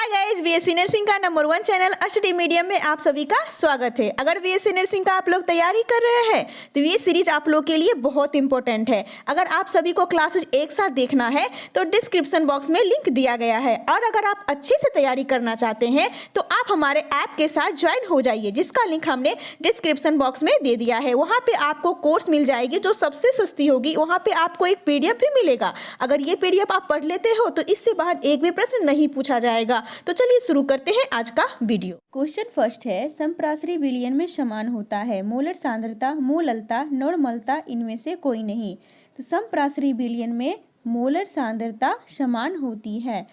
Hi guys, BSc nursing का number 1 channel study medium में आप सभी का स्वागत है। अगर बीएससी नर्सिंग का आप लोग तैयारी कर रहे हैं तो ये सीरीज आप लोग के लिए बहुत इंपॉर्टेंट है। अगर आप सभी को क्लासेस एक साथ देखना है तो डिस्क्रिप्शन बॉक्स में लिंक दिया गया है, और अगर आप अच्छे से तैयारी करना चाहते हैं तो आप हमारे ऐप के साथ ज्वाइन हो जाइए, जिसका लिंक हमने डिस्क्रिप्शन बॉक्स में दे दिया है। वहाँ पे आपको कोर्स मिल जाएगी जो सबसे सस्ती होगी। वहाँ पे आपको एक पीडीएफ भी मिलेगा। अगर ये पीडीएफ आप पढ़ लेते हो तो इससे बाहर एक भी प्रश्न नहीं पूछा जाएगा। तो चलिए शुरू करते हैं आज का वीडियो। क्वेश्चन फर्स्ट है, समप्रासरी विलयन में समान होता है मोलर सांद्रता, मोललता, नॉर्मलता, इनमें से कोई नहीं। तो समप्रासरी विलयन में मोलर सांद्रता समान होती है।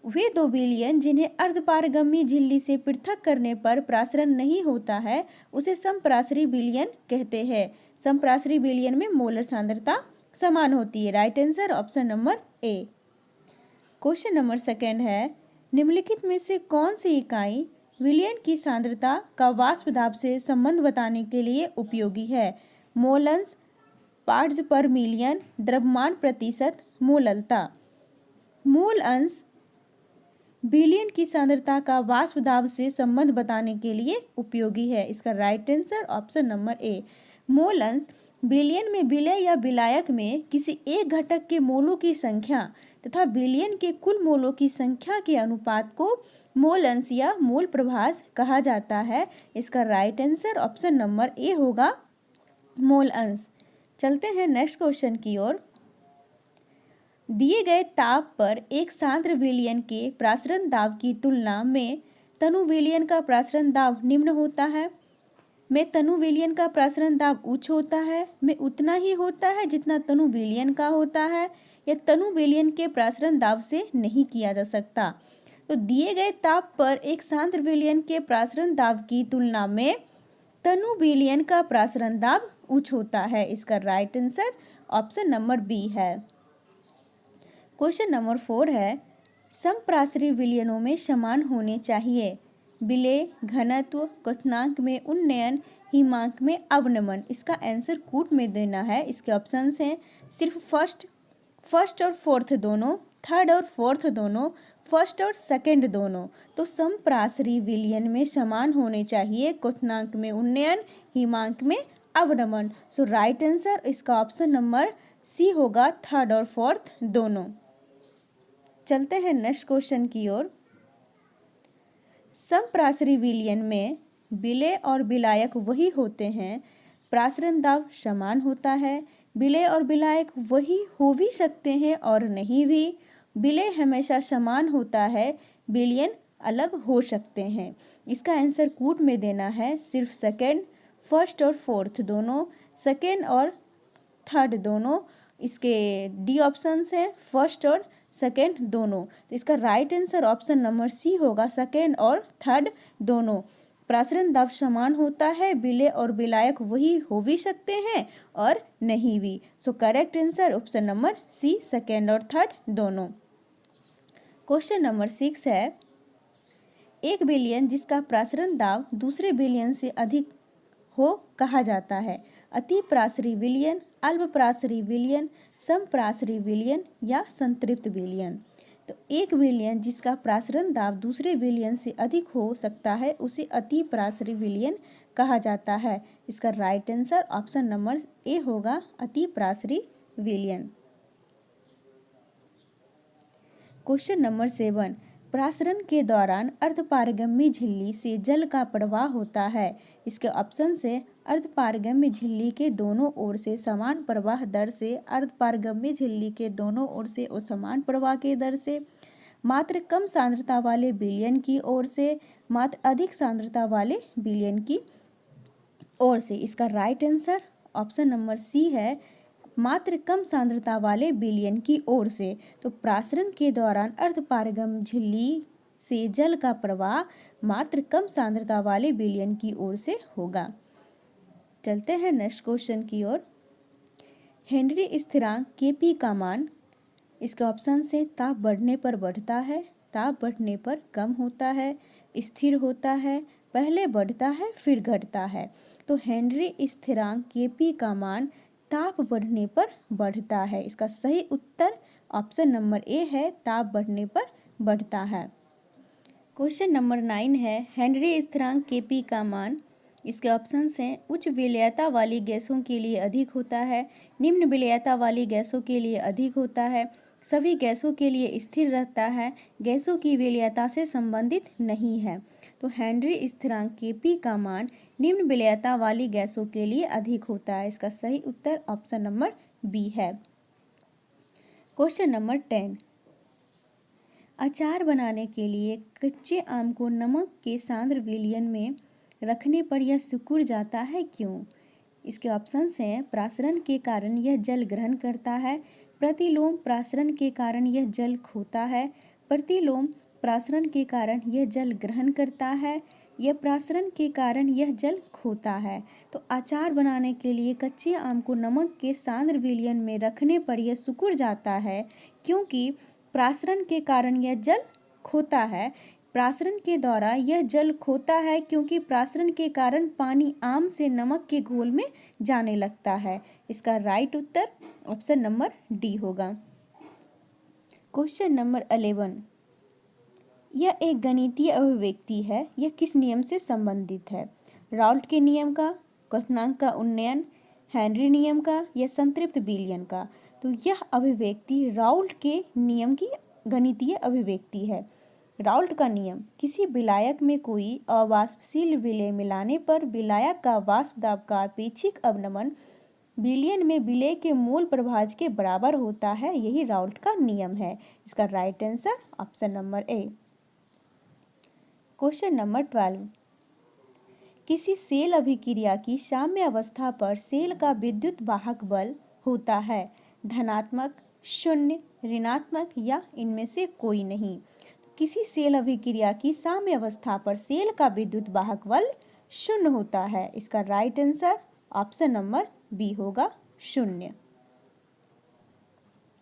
वे दो विलयन जिन्हें अर्धपारगम्य झिल्ली से पृथक करने पर प्रासरण नहीं होता है उसे समप्रासरी विलयन कहते हैं। समप्रासरी विलयन में मोलर सांद्रता समान होती है। राइट आंसर ऑप्शन नंबर ए। क्वेश्चन नंबर सेकंड है, निम्नलिखित में से कौन सी इकाई विलयन की सांद्रता का वाष्प दाब से संबंध बताने के लिए उपयोगी है? मोल अंश, पार्ट्स पर मिलियन, द्रव्यमान प्रतिशत, मोललता। मोल अंश विलयन की सांद्रता का वाष्प दाब से संबंध बताने के लिए उपयोगी है। इसका right answer option number A. Mole अंश विलयन में विलय या विलायक में किसी एक घटक के मोलों की संख्या तथा विलयन के कुल मोलों की संख्या के अनुपात को मोल अंश या मोल प्रभाज कहा जाता है। इसका राइट आंसर ऑप्शन नंबर ए होगा, मोल अंश। चलते हैं नेक्स्ट क्वेश्चन की ओर। दिए गए ताप पर एक सांद्र विलयन के प्रासरण दाब की तुलना में तनु विलयन का प्रासरण दाब निम्न होता है। में तनु विलयन का प्रासरण दाब उच्च होता है। में उतना ही होता है जितना तनु विलयन का होता है, या तनु विलयन के प्रासरण दाब से नहीं किया जा सकता। तो दिए गए ताप पर एक सांद्र विलयन के प्रासरण दाब की तुलना में तनु विलयन का प्रासरण दाब उच्च होता है। इसका right answer option number B है। क्वेश्चन नंबर 4 है, समप्रासरी विलयनों में समान होने चाहिए विलेय, घनत्व, क्वथनांक में उन्नयन, हिमांक में अवनमन। इसका आंसर कूट में देना है। इसके ऑप्शंस हैं सिर्फ फर्स्ट और फोर्थ दोनों, थर्ड और फोर्थ दोनों, फर्स्ट और सेकंड दोनों। तो समप्रासरी विलयन में समान होने चाहिए क्वथनांक में उन्नयन, हिमांक में अवनमन। सो राइट आंसर इसका ऑप्शन नंबर सी होगा, थर्ड और फोर्थ दोनों। चलते हैं नेक्स्ट क्वेश्चन की ओर। समप्रासरी विलयन में विलेय और विलायक वही होते हैं, प्रासरण दाब समान होता है। विलेय और विलायक वही हो भी सकते हैं और नहीं भी। विलेय हमेशा समान होता है, विलयन अलग हो सकते हैं। इसका आंसर कूट में देना है सिर्फ सेकंड, फर्स्ट और फोर्थ दोनों, सेकंड और थर्ड दोनों। इसके डी ऑप्शंस हैं फर्स्ट और सेकेंड दोनों। तो इसका right answer option number C होगा, सेकेंड और थर्ड दोनों। प्रासरण दाब समान होता है, विलेय और विलायक वही हो भी सकते हैं और नहीं भी। So correct answer option number C, second और थर्ड दोनों। क्वेश्चन नंबर 6 है, एक विलयन जिसका प्रासरण दाब दूसरे विलयन से अधिक हो कहा जाता है? अति प्रासरी विलयन, अल्पप्रासरी विलयन, समप्रासरी विलयन या संतृप्त विलयन। तो एक विलयन जिसका प्रासरण दाब दूसरे विलयन से अधिक हो सकता है उसे अति प्रासरी विलयन कहा जाता है। इसका राइट आंसर ऑप्शन नंबर ए होगा, अति प्रासरी विलयन। क्वेश्चन नंबर 7, प्रासरण के दौरान अर्धपारगम्य झिल्ली से जल का प्रवाह होता है। इसके ऑप्शन से अर्धपारगम्य झिल्ली के दोनों ओर से समान प्रवाह दर से, अर्धपारगम्य झिल्ली के दोनों ओर से असमान प्रवाह के दर से, मात्र कम सांद्रता वाले विलयन की ओर से, मात्र अधिक सांद्रता वाले विलयन की ओर से। इसका right answer option number C है, मात्र कम सांद्रता वाले विलयन की ओर से। तो प्रासरण के दौरान अर्धपारगम्य झिल्ली से जल का प्रवाह मात्र कम सांद्रता वाले विलयन की ओर से होगा। चलते हैं नेक्स्ट क्वेश्चन की ओर। हेनरी स्थिरांक Kp का मान, इसके ऑप्शन से ताप बढ़ने पर बढ़ता है, ताप बढ़ने पर कम होता है, स्थिर होता है, पहले बढ़ता है फिर घटता है। तो हेनरी स्थिरांक Kp का मान ताप बढ़ने पर बढ़ता है। इसका सही उत्तर ऑप्शन नंबर ए है, ताप बढ़ने पर बढ़ता है। क्वेश्चन नंबर 9 है हेनरी स्थिरांक Kp का मान। इसके ऑप्शंस हैं उच्च विलेयता वाली गैसों के लिए अधिक होता है, निम्न विलेयता वाली गैसों के लिए अधिक होता है, सभी गैसों के लिए स्थिर रहता है, गैसों की विलेयता से संबंधित नहीं है। तो हेनरी स्थिरांक Kp का मान निम्न विलेयता वाली गैसों के लिए अधिक होता है। इसका सही उत्तर ऑप्शन नंबर बी है। क्वेश्चन नंबर 10, अचार बनाने के लिए कच्चे आम को नमक के सांद्र विलयन में रखने पर यह सिकुड़ जाता है, क्यों? इसके ऑप्शंस हैं प्रासरण के कारण यह जल ग्रहण करता है, प्रतिलोम प्रासरण के कारण यह जल खोता है, प्रतिलोम प्रासरण के कारण यह जल ग्रहण करता है, यह प्रासरण के कारण यह जल खोता है। तो अचार बनाने के लिए कच्चे आम को नमक के सांद्र विलयन में रखने पर यह सिकुड़ जाता है, क्योंकि प्रासरण के कारण यह जल खोता है। प्रासरण के द्वारा यह जल खोता है क्योंकि प्रासरण के कारण पानी आम से नमक के घोल में जाने लगता है। इसका राइट उत्तर ऑप्शन नंबर डी होगा। क्वेश्चन नंबर 11, यह एक गणितीय अभिव्यक्ति है, यह किस नियम से संबंधित है? राउल्ट के नियम का, क्वथनांक का उन्नयन, हेनरी नियम का या संतृप्त विलयन का? तो यह अभिव्यक्ति राउल्ट के नियम की गणितीय अभिव्यक्ति है। राउल्ट का नियम, किसी विलायक में कोई अवाष्पशील विलेय मिलाने पर विलायक का वाष्प दाब का अपेक्षिक अवनमन विलयन में विलेय के मोल प्रभाज के बराबर होता है, यही राउल्ट का नियम है। इसका राइट आंसर ऑप्शन नंबर ए। क्वेश्चन नंबर 12, किसी सेल अभिक्रिया की साम्य अवस्था पर सेल का विद्युत वाहक बल होता है धनात्मक, शून्य, ऋणात्मक या इनमें से कोई नहीं? किसी सेल अभिक्रिया की साम्य अवस्था पर सेल का विद्युत वाहक बल शून्य होता है। इसका right answer option number B होगा, शून्य।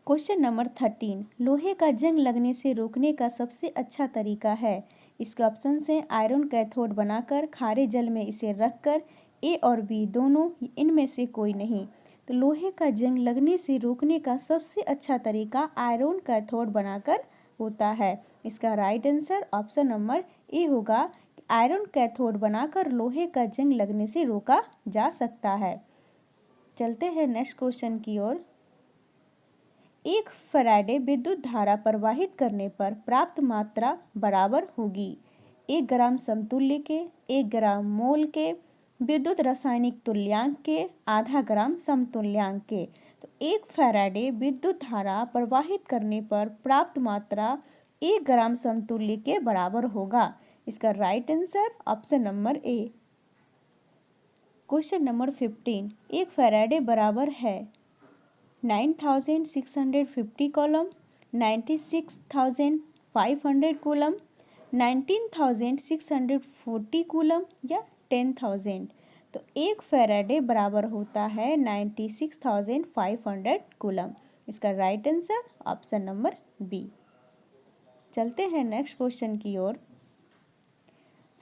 क्वेश्चन नंबर 13, लोहे का जंग लगने से रोकने का सबसे अच्छा तरीका है? इसके ऑप्शन हैं आयरन कैथोड बनाकर, खारे जल में इसे रखकर, ए और बी दोनों, इनमें से कोई नहीं। तो लोहे का जंग लगने से रोकने का सबसे अच्छा तरीका आयरन कैथोड बनाकर होता है। इसका राइट आंसर ऑप्शन नंबर ए होगा, आयरन कैथोड बनाकर लोहे का जंग लगने से रोका जा सकता है। चलते हैं नेक्स्ट क्वेश्चन की ओर। एक फैराडे विद्युत धारा प्रवाहित करने पर प्राप्त मात्रा बराबर होगी 1 ग्राम समतुल्य के, 1 ग्राम मोल के, विद्युत रासायनिक तुल्यांक के, आधा ग्राम समतुल्यांक के। तो एक फैराडे विद्युत धारा प्रवाहित करने पर प्राप्त मात्रा 1 ग्राम समतुल्य के बराबर होगा। इसका राइट आंसर ऑप्शन नंबर ए। क्वेश्चन नंबर 15, एक फैराडे बराबर है 9650 कॉलम, 96,500 कूलम, 19,640 कूलम या 10,000? तो एक फैराडे बराबर होता है 96,500 कूलम। इसका right answer option number B. चलते हैं नेक्स्ट क्वेश्चन की ओर।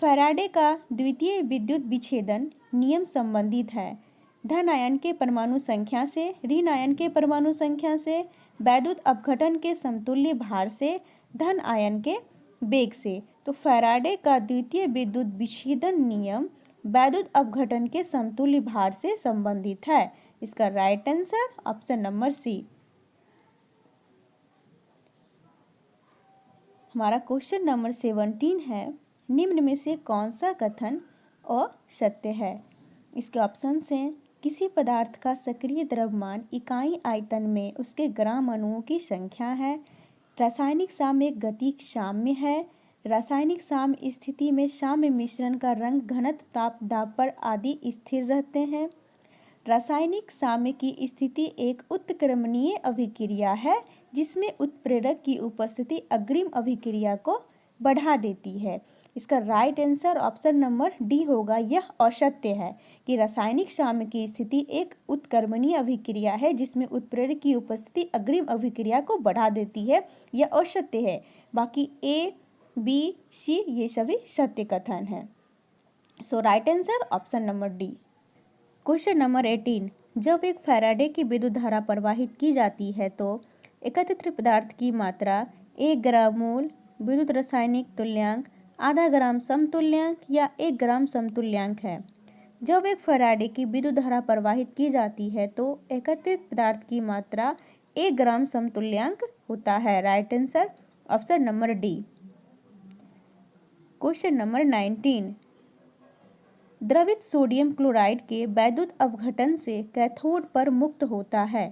फैराडे का द्वितीय विद्युत विच्छेदन नियम संबंधित है धन आयन के परमाणु संख्या से, ऋण आयन के परमाणु संख्या से, वैद्युत अपघटन के समतुल्य भार से, धन आयन के वेग से। तो फैराडे का द्वितीय विद्युत विच्छेदन नियम वैद्युत अपघटन के समतुल्य भार से संबंधित है। इसका right answer option number C. हमारा क्वेश्चन नंबर 17 है, निम्न में से कौन सा कथन असत्य है? इसके ऑप्शंस हैं किसी पदार्थ का सक्रिय द्रव्यमान इकाई आयतन में उसके ग्राम अणुओं की संख्या है, रासायनिक साम्य गतिक साम्य है, रासायनिक साम्य स्थिति में साम्य मिश्रण का रंग, घनत्व, ताप, दाब पर आदि स्थिर रहते हैं, रासायनिक साम्य की स्थिति एक उत्क्रमणीय अभिक्रिया है जिसमें उत्प्रेरक की उपस्थिति अग्रिम अभिक्रिया को बढ़ा देती है। इसका right answer option number D होगा। यह असत्य है कि रासायनिक साम्य की स्थिति एक उत्क्रमणीय अभिक्रिया है जिसमें उत्प्रेरक की उपस्थिति अग्रिम अभिक्रिया को बढ़ा देती है। यह असत्य है। बाकी ए, बी, सी ये सभी सत्य कथन है। So right answer option number D. Question number 18, जब एक फैराडे की विद्युत धारा प्रवाहित की जाती है तो एकत्रित पदार्थ की मात्रा 1 ग्राम मोल, विद्युत रासायनिक तुल्यांक आधा ग्राम समतुल्यांक या 1 ग्राम समतुल्यांक है। जब एक फैराडे की विद्युत धारा प्रवाहित की जाती है तो एकत्रित पदार्थ की मात्रा 1 ग्राम समतुल्यांक होता है। Right answer option number D. Question number 19, द्रवित सोडियम क्लोराइड के वैद्युत अपघटन से कैथोड पर मुक्त होता है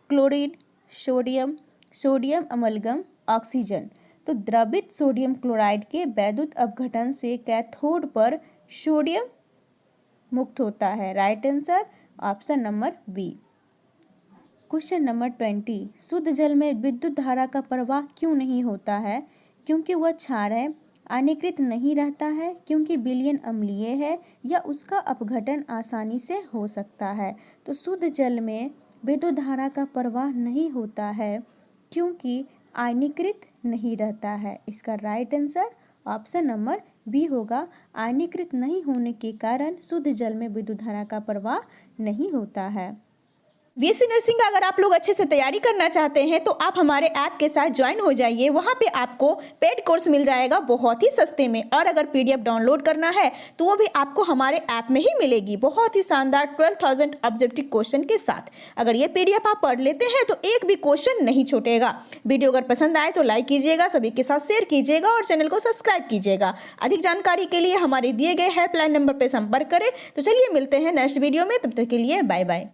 chlorine, sodium, sodium amalgam, oxygen. तो द्रवित सोडियम क्लोराइड के वैद्युत अपघटन से कैथोड पर सोडियम मुक्त होता है। Right answer option number B. Question number 20, शुद्ध जल में विद्युत धारा का प्रवाह क्यों नहीं होता है? क्योंकि वह क्षार है, आयनीकृत नहीं रहता है, क्योंकि विलयन अम्लीय है, या उसका अपघटन आसानी से हो सकता है। तो शुद्ध जल में विद्युत धारा का प्रवाह नहीं होता है क्योंकि आयनीकृत नहीं रहता है। इसका right answer option number B होगा। आयनीकृत नहीं होने के कारण शुद्ध जल में विद्युत धारा का प्रवाह नहीं होता है। बीएससी नर्सिंग का अगर आप लोग अच्छे से तैयारी करना चाहते हैं तो आप हमारे ऐप के साथ ज्वाइन हो जाइए। वहाँ पे आपको पेड कोर्स मिल जाएगा बहुत ही सस्ते में, और अगर पीडीएफ डाउनलोड करना है तो वो भी आपको हमारे ऐप में ही मिलेगी बहुत ही शानदार 12,000 ऑब्जेक्टिव क्वेश्चन के साथ। अगर ये पीडीएफ आप पढ़ लेते हैं तो एक भी क्वेश्चन नहीं छूटेगा। वीडियो अगर पसंद आए तो लाइक कीजिएगा, सभी के साथ शेयर कीजिएगा और चैनल को सब्सक्राइब कीजिएगा। अधिक जानकारी के लिए हमारे दिए गए हेल्पलाइन नंबर पर संपर्क करें। तो चलिए मिलते हैं नेक्स्ट वीडियो में, तब तक के लिए बाय बाय।